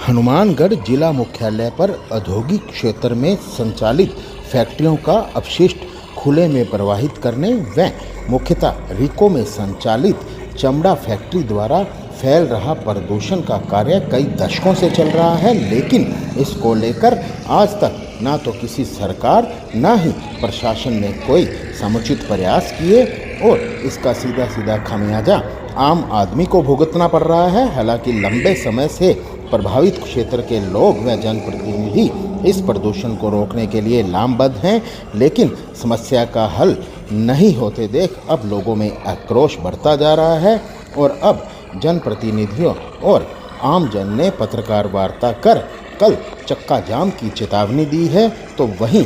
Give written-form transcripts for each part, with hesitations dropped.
हनुमानगढ़ जिला मुख्यालय पर औद्योगिक क्षेत्र में संचालित फैक्ट्रियों का अपशिष्ट खुले में प्रवाहित करने व मुख्यतः रिको में संचालित चमड़ा फैक्ट्री द्वारा फैल रहा प्रदूषण का कार्य कई दशकों से चल रहा है, लेकिन इसको लेकर आज तक ना तो किसी सरकार ना ही प्रशासन ने कोई समुचित प्रयास किए और इसका सीधा सीधा खामियाजा आम आदमी को भुगतना पड़ रहा है। हालांकि लंबे समय से प्रभावित क्षेत्र के लोग व जनप्रतिनिधि इस प्रदूषण को रोकने के लिए लामबद्ध हैं, लेकिन समस्या का हल नहीं होते देख अब लोगों में आक्रोश बढ़ता जा रहा है और अब जनप्रतिनिधियों और आमजन ने पत्रकार वार्ता कर कल चक्का जाम की चेतावनी दी है। तो वहीं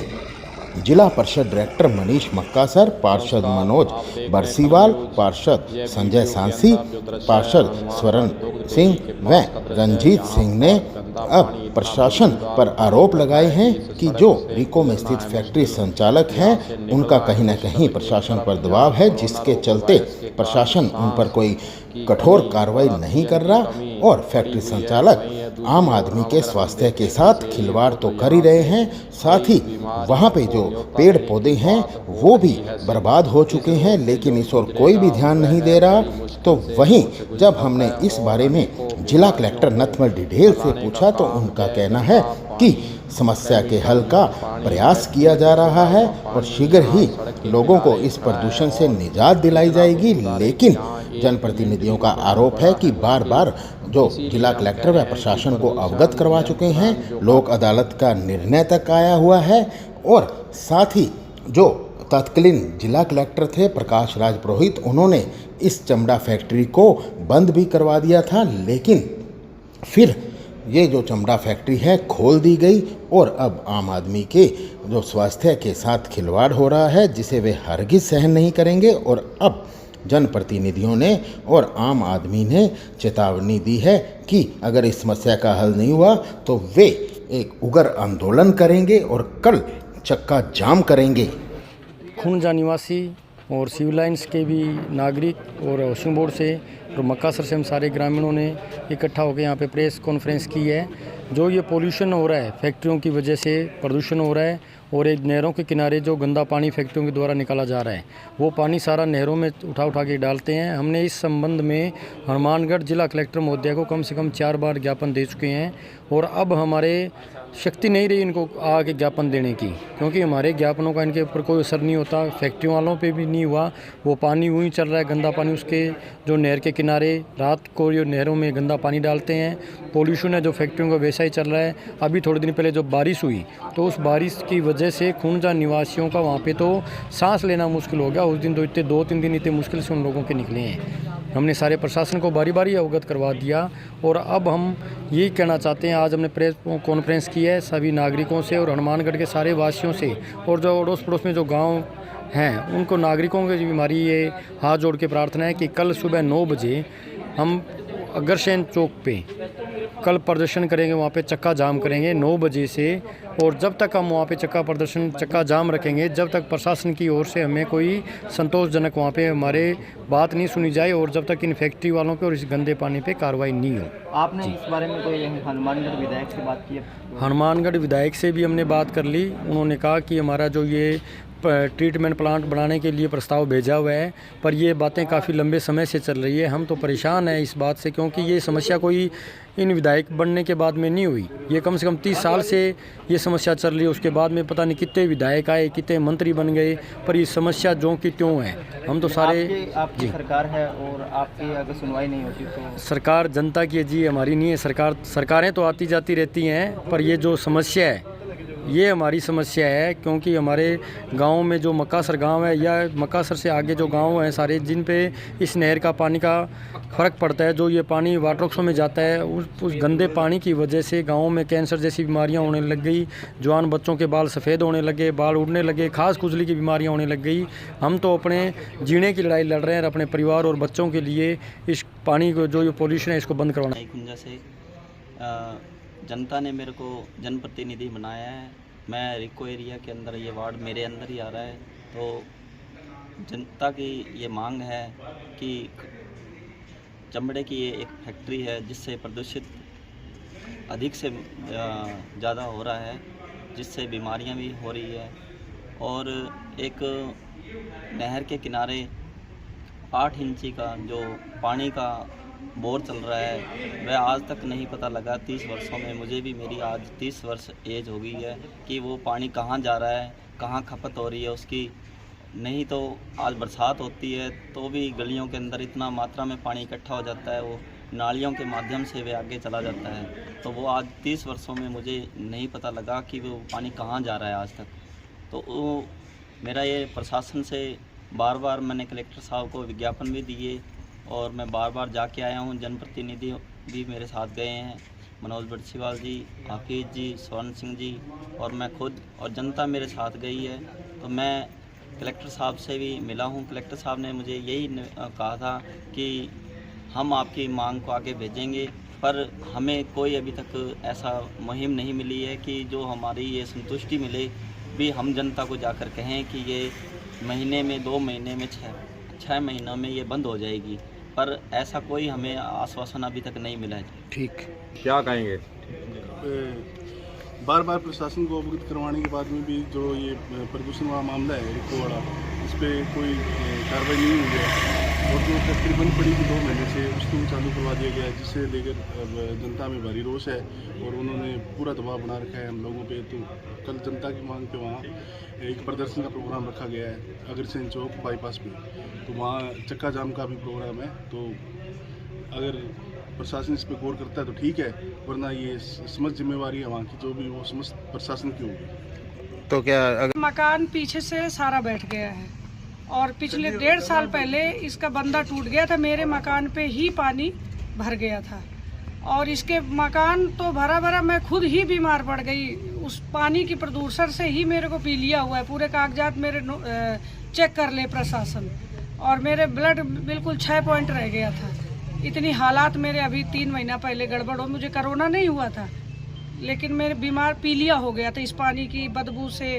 जिला परिषद डायरेक्टर मनीष मक्कासर, पार्षद मनोज बरसीवाल, पार्षद संजय सांसी, पार्षद स्वर्ण सिंह व रंजीत सिंह ने अब प्रशासन पर आरोप लगाए हैं कि जो रिको में स्थित फैक्ट्री संचालक हैं उनका कहीं न कहीं प्रशासन पर दबाव है, जिसके चलते प्रशासन उन पर कोई कठोर कार्रवाई नहीं कर रहा और फैक्ट्री संचालक आम आदमी के स्वास्थ्य के साथ खिलवाड़ तो कर ही रहे हैं, साथ ही वहाँ पे जो पेड़ पौधे हैं वो भी बर्बाद हो चुके हैं, लेकिन इस ओर कोई भी ध्यान नहीं दे रहा। तो वहीं जब हमने इस बारे में जिला कलेक्टर नथमल डिडेल से पूछा तो उनका कहना है कि समस्या के हल का प्रयास किया जा रहा है और शीघ्र ही लोगों को इस प्रदूषण से निजात दिलाई जाएगी। लेकिन जनप्रतिनिधियों का आरोप है कि बार बार जो जिला कलेक्टर व प्रशासन को अवगत करवा चुके हैं, लोक अदालत का निर्णय तक आया हुआ है और साथ ही जो तत्कालीन जिला कलेक्टर थे प्रकाश राज पुरोहित, उन्होंने इस चमड़ा फैक्ट्री को बंद भी करवा दिया था, लेकिन फिर ये जो चमड़ा फैक्ट्री है खोल दी गई और अब आम आदमी के जो स्वास्थ्य के साथ खिलवाड़ हो रहा है जिसे वे हरगिज सहन नहीं करेंगे। और अब जनप्रतिनिधियों ने और आम आदमी ने चेतावनी दी है कि अगर इस समस्या का हल नहीं हुआ तो वे एक उग्र आंदोलन करेंगे और कल चक्का जाम करेंगे। खुनजा निवासी और सिविल लाइन्स के भी नागरिक और हाउसिंग बोर्ड से और मक्कासर से हम सारे ग्रामीणों ने इकट्ठा होकर यहाँ पे प्रेस कॉन्फ्रेंस की है। जो ये पोल्यूशन हो रहा है फैक्ट्रियों की वजह से प्रदूषण हो रहा है और एक नहरों के किनारे जो गंदा पानी फैक्ट्रियों के द्वारा निकाला जा रहा है वो पानी सारा नहरों में उठा के डालते हैं। हमने इस संबंध में हनुमानगढ़ जिला कलेक्टर महोदय को कम से कम 4 बार ज्ञापन दे चुके हैं और अब हमारे शक्ति नहीं रही इनको आगे ज्ञापन देने की, क्योंकि हमारे ज्ञापनों का इनके ऊपर कोई असर नहीं होता। फैक्ट्रियों वालों पे भी नहीं हुआ, वो पानी यूँ ही चल रहा है, गंदा पानी उसके जो नहर के किनारे रात को ये नहरों में गंदा पानी डालते हैं। पोल्यूशन है जो फैक्ट्रियों का वैसा ही चल रहा है। अभी थोड़े दिन पहले जो बारिश हुई तो उस बारिश की वजह से खुनजा निवासियों का वहाँ पे तो सांस लेना मुश्किल हो गया। उस दिन तो इतने 2-3 दिन इतने मुश्किल से उन लोगों के निकले हैं। हमने सारे प्रशासन को बारी बारी अवगत करवा दिया और अब हम यही कहना चाहते हैं, आज हमने प्रेस कॉन्फ्रेंस की है सभी नागरिकों से और हनुमानगढ़ के सारे वासियों से और जो अड़ोस पड़ोस में जो गाँव हैं उनको नागरिकों की हमारी ये हाथ जोड़ के प्रार्थना है कि कल सुबह 9 बजे हम अग्रसेन चौक पे कल प्रदर्शन करेंगे, वहाँ पे चक्का जाम करेंगे 9 बजे से। और जब तक हम वहाँ पे चक्का जाम रखेंगे जब तक प्रशासन की ओर से हमें कोई संतोषजनक वहाँ पे हमारे बात नहीं सुनी जाए और जब तक इन फैक्ट्री वालों पे और इस गंदे पानी पे कार्रवाई नहीं हो। आपने इस बारे में कोई हनुमानगढ़ विधायक से बात की है? हनुमानगढ़ विधायक से भी हमने बात कर ली। उन्होंने कहा कि हमारा जो ये ट्रीटमेंट प्लांट बनाने के लिए प्रस्ताव भेजा हुआ है, पर ये बातें काफ़ी लंबे समय से चल रही है। हम तो परेशान हैं इस बात से, क्योंकि ये समस्या कोई इन विधायक बनने के बाद में नहीं हुई। ये कम से कम 30 साल से ये समस्या चल रही है। उसके बाद में पता नहीं कितने विधायक आए, कितने मंत्री बन गए, पर ये समस्या जो की त्यों है। हम तो सारे आपकी सरकार है और आपकी अगर सुनवाई नहीं होती तो सरकार जनता की है जी, हमारी नहीं है। सरकारें तो आती जाती रहती हैं, पर ये जो समस्या है ये हमारी समस्या है, क्योंकि हमारे गांव में जो मक्कासर गांव है या मक्कासर से आगे जो गांव हैं सारे, जिन पे इस नहर का पानी का फ़र्क पड़ता है, जो ये पानी वाटरवर्क्सों में जाता है, उस गंदे पानी की वजह से गाँव में कैंसर जैसी बीमारियां होने लग गई, जवान बच्चों के बाल सफ़ेद होने लगे, बाल उड़ने लगे, खास खुजली की बीमारियाँ होने लग गई। हम तो अपने जीने की लड़ाई लड़ रहे हैं अपने परिवार और बच्चों के लिए। इस पानी को जो ये पोल्यूशन है इसको बंद करवाना। खुंजा से जनता ने मेरे को जनप्रतिनिधि बनाया है। मैं रिको एरिया के अंदर, ये वार्ड मेरे अंदर ही आ रहा है, तो जनता की ये मांग है कि चमड़े की ये एक फैक्ट्री है जिससे प्रदूषित अधिक से ज़्यादा हो रहा है, जिससे बीमारियां भी हो रही है। और एक नहर के किनारे 8 इंची का जो पानी का बोर चल रहा है, वह आज तक नहीं पता लगा 30 वर्षों में। मुझे भी मेरी आज 30 वर्ष एज हो गई है कि वो पानी कहाँ जा रहा है, कहाँ खपत हो रही है उसकी। नहीं तो आज बरसात होती है तो भी गलियों के अंदर इतना मात्रा में पानी इकट्ठा हो जाता है, वो नालियों के माध्यम से वे आगे चला जाता है। तो वो आज 30 वर्षों में मुझे नहीं पता लगा कि वो पानी कहाँ जा रहा है आज तक। तो वो मेरा ये प्रशासन से बार बार मैंने कलेक्टर साहब को विज्ञापन भी दिए और मैं बार बार जाके आया हूँ। जनप्रतिनिधि भी मेरे साथ गए हैं, मनोज बटसीवाल जी, हाफिज जी, स्वर्ण सिंह जी और मैं खुद, और जनता मेरे साथ गई है। तो मैं कलेक्टर साहब से भी मिला हूँ। कलेक्टर साहब ने मुझे यही कहा था कि हम आपकी मांग को आगे भेजेंगे, पर हमें कोई अभी तक ऐसा मुहिम नहीं मिली है कि जो हमारी ये संतुष्टि मिले भी हम जनता को जाकर कहें कि ये महीने में, 2 महीने में, 6 महीनों में ये बंद हो जाएगी। पर ऐसा कोई हमें आश्वासन अभी तक नहीं मिला है। ठीक। क्या कहेंगे? बार बार प्रशासन को अवगत करवाने के बाद में भी जो ये प्रदूषण वाला मामला है रिको वाला, इस पर कोई कार्रवाई नहीं हुई है। और जो फैक्ट्री बंद पड़ी थी 2 महीने से, उसको भी चालू करवा दिया गया है, जिससे लेकर जनता में भारी रोष है और उन्होंने पूरा दबाव बना रखा है हम लोगों पे। तो कल जनता की मांग पे वहाँ एक प्रदर्शन का प्रोग्राम रखा गया है अग्रसेन चौक बाईपास पे, तो वहाँ चक्का जाम का भी प्रोग्राम है। तो अगर प्रशासन इस पर गौर करता है तो ठीक है, वरना ये समस्त जिम्मेवारी है वहाँ की, जो भी वो समस्त प्रशासन की होगी। तो क्या अगर मकान पीछे से सारा बैठ गया है और पिछले 1.5 साल पहले इसका बंदा टूट गया था, मेरे मकान पे ही पानी भर गया था और इसके मकान तो भरा भरा मैं खुद ही बीमार पड़ गई। उस पानी की प्रदूषण से ही मेरे को पी लिया हुआ है। पूरे कागजात मेरे चेक कर ले प्रशासन, और मेरे ब्लड बिल्कुल 6 पॉइंट रह गया था। इतनी हालात मेरे अभी 3 महीना पहले गड़बड़ हो। मुझे कोरोना नहीं हुआ था, लेकिन मेरे बीमार पीलिया हो गया था इस पानी की बदबू से,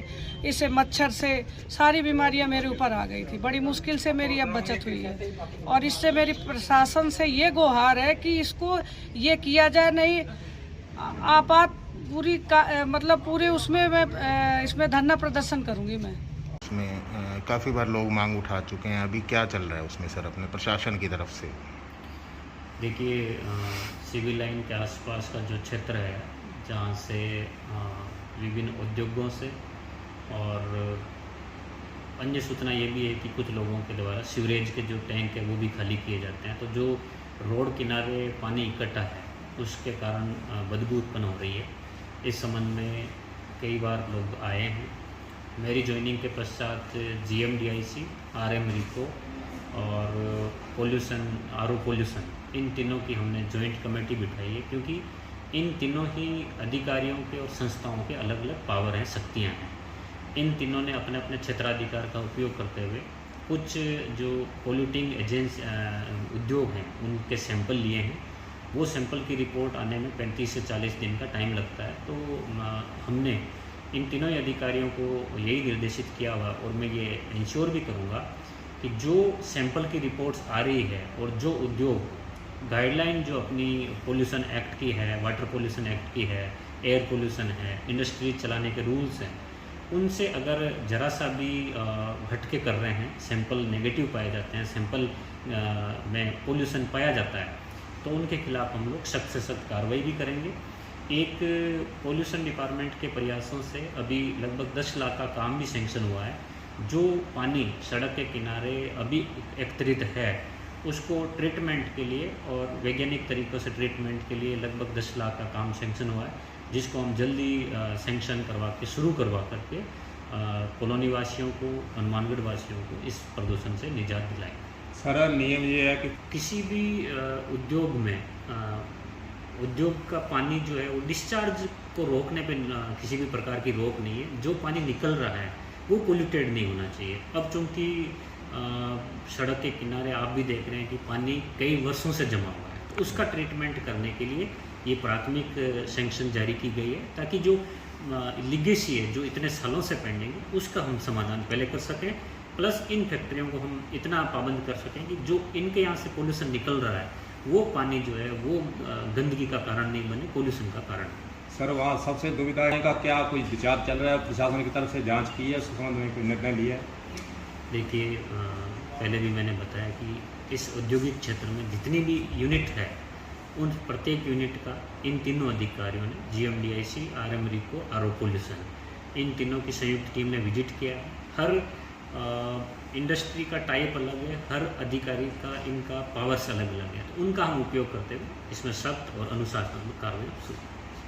इससे मच्छर से सारी बीमारियां मेरे ऊपर आ गई थी। बड़ी मुश्किल से मेरी अब बचत हुई है और इससे मेरी प्रशासन से ये गुहार है कि इसको ये किया जाए। नहीं आपात पूरी मतलब पूरे उसमें मैं इसमें धरना प्रदर्शन करूंगी मैं। उसमें काफ़ी बार लोग मांग उठा चुके हैं, अभी क्या चल रहा है उसमें सर अपने प्रशासन की तरफ से? देखिए, सिविल लाइन के आसपास का जो क्षेत्र है, जहाँ से विभिन्न उद्योगों से और अन्य सूचना ये भी है कि कुछ लोगों के द्वारा सीवरेज के जो टैंक है वो भी खाली किए जाते हैं। तो जो रोड किनारे पानी इकट्ठा है उसके कारण बदबू उत्पन्न हो रही है। इस संबंध में कई बार लोग आए हैं। मेरी ज्वाइनिंग के पश्चात GMDIC, RM रिको और पोल्यूशन, RO पोल्यूशन, इन तीनों की हमने जॉइंट कमेटी बिठाई है, क्योंकि इन तीनों ही अधिकारियों के और संस्थाओं के अलग अलग पावर हैं, शक्तियाँ हैं। इन तीनों ने अपने अपने क्षेत्राधिकार का उपयोग करते हुए कुछ जो पोल्यूटिंग एजेंसी उद्योग हैं उनके सैंपल लिए हैं। वो सैंपल की रिपोर्ट आने में 35 से 40 दिन का टाइम लगता है। तो हमने इन तीनों ही अधिकारियों को यही निर्देशित किया हुआ और मैं ये इंश्योर भी करूँगा कि जो सैंपल की रिपोर्ट्स आ रही है और जो उद्योग गाइडलाइन जो अपनी पोल्यूशन एक्ट की है, वाटर पोल्यूशन एक्ट की है, एयर पोल्यूशन है, इंडस्ट्री चलाने के रूल्स हैं, उनसे अगर जरा सा भी हटके कर रहे हैं, सैंपल नेगेटिव पाए जाते हैं, सैंपल में पोल्यूशन पाया जाता है, तो उनके खिलाफ हम लोग सख्त से सख्त कार्रवाई भी करेंगे। एक पोल्यूशन डिपार्टमेंट के प्रयासों से अभी लगभग 10 लाख का काम भी सैंक्शन हुआ है। जो पानी सड़क के किनारे अभी एकत्रित है उसको ट्रीटमेंट के लिए और वैज्ञानिक तरीक़ों से ट्रीटमेंट के लिए लगभग 10 लाख का काम सैंक्शन हुआ है, जिसको हम जल्दी सैंक्शन करवा के शुरू करवा करके कॉलोनी वासियों को, हनुमानगढ़ वासियों को इस प्रदूषण से निजात दिलाएंगे। सारा नियम ये है कि किसी भी उद्योग में उद्योग का पानी जो है वो डिस्चार्ज को रोकने पे किसी भी प्रकार की रोक नहीं है। जो पानी निकल रहा है वो पोल्यूटेड नहीं होना चाहिए। अब चूँकि सड़क के किनारे आप भी देख रहे हैं कि पानी कई वर्षों से जमा हुआ है, तो उसका ट्रीटमेंट करने के लिए ये प्राथमिक सैंक्शन जारी की गई है, ताकि जो लिगेसी है जो इतने सालों से पेंडिंग है उसका हम समाधान पहले कर सकें, प्लस इन फैक्ट्रियों को हम इतना पाबंद कर सकें कि जो इनके यहाँ से पोल्यूशन निकल रहा है वो पानी जो है वो गंदगी का कारण नहीं बने, पोल्यूशन का कारण है। सर वहाँ सबसे दुविधा का क्या कोई विचार चल रहा है, प्रशासन की तरफ से जांच की है, उस संबंध में कोई निर्णय लिया है? देखिए पहले भी मैंने बताया कि इस औद्योगिक क्षेत्र में जितनी भी यूनिट है उन प्रत्येक यूनिट का इन तीनों अधिकारियों ने GMDIC, RM RICO, RO pollution, इन तीनों की संयुक्त टीम ने विजिट किया है। हर इंडस्ट्री का टाइप अलग है, हर अधिकारी का इनका पावर्स अलग अलग है, तो उनका हम उपयोग करते हुए इसमें सख्त और अनुशासनात्मक कार्रवाई